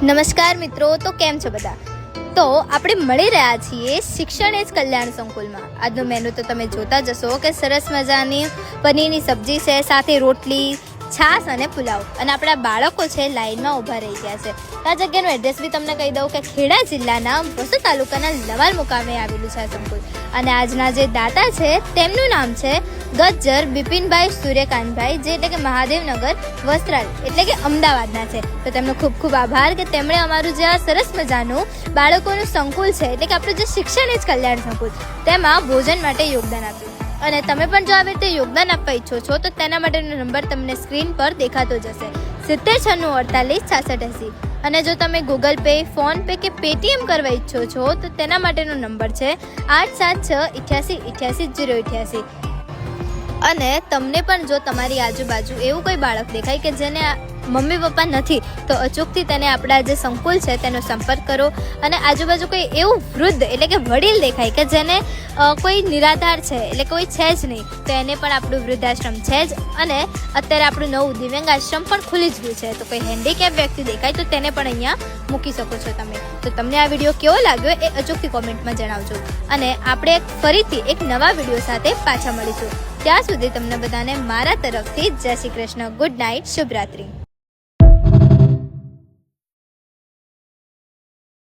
નમસ્કાર મિત્રો, તો કેમ છો બધા? તો આપણે મળી રહ્યા છીએ શિક્ષણ એજ કલ્યાણ સંકુલમાં. આજનો મેનુ તો તમે જોતા જશો કે સરસ મજાની પનીરની સબ્જી છે, સાથે રોટલી, છાશ અને પુલાવ. અને આપણા બાળકો છે લાઈનમાં ઊભા રહી ગયા છે. આ જગ્યાનું એડ્રેસ બી તમને કહી દઉં કે ખેડા જિલ્લાના વસુ તાલુકાના લવાલ મુકામે આવેલું છે આ સંકુલ. અને આજના જે દાતા છે તેમનું નામ છે ગજ્જર બિપિનભાઈ સૂર્યકાંતભાઈ, જે એટલે કે મહાદેવનગર વસ્ત્રાલ એટલે કે અમદાવાદના છે. તો તેમનો ખૂબ ખૂબ આભાર કે તેમણે અમારું જે આ સરસ મજાનું બાળકોનું સંકુલ છે એટલે કે આપણું જે શિક્ષણ એજ કલ્યાણ સંકુલ તેમાં ભોજન માટે યોગદાન આપ્યું. અને તમે પણ જો આવી રીતે યોગદાન આપવા ઈચ્છો છો તો તેના માટેનો નંબર તમને સ્ક્રીન પર દેખાતો જશે, 7096486680. અને જો તમે ગૂગલ પે, ફોન પે કે પેટીએમ કરવા ઈચ્છો છો તો તેના માટેનો નંબર છે 8768888088. અને તમને પણ જો તમારી આજુબાજુ એવું કોઈ બાળક દેખાય કે જેને મમ્મી પપ્પા નથી, તો અચૂકથી તેને આપણા જે સંકુલ છે તેનો સંપર્ક કરો. અને આજુબાજુ કોઈ એવું વૃદ્ધ એટલે કે વડીલ દેખાય કે જેને કોઈ નિરાધાર છે એટલે કોઈ છે જ નહીં, તો એને પણ આપણું વૃદ્ધાશ્રમ છે જ. અને અત્યારે આપણું નવું દિવ્યાંગ આશ્રમ પણ ખુલી જ ગયું છે, તો કોઈ હેન્ડીકેપ વ્યક્તિ દેખાય તો તેને પણ અહીંયા મૂકી શકો છો તમે. તો તમને આ વિડીયો કેવો લાગ્યો એ અચૂકથી કોમેન્ટમાં જણાવજો. અને આપણે ફરીથી એક નવા વિડીયો સાથે પાછા મળીશું. ત્યાં સુધી તમને બધાને મારા તરફથી જય શ્રી કૃષ્ણ, ગુડ નાઇટ, શુભરાત્રી.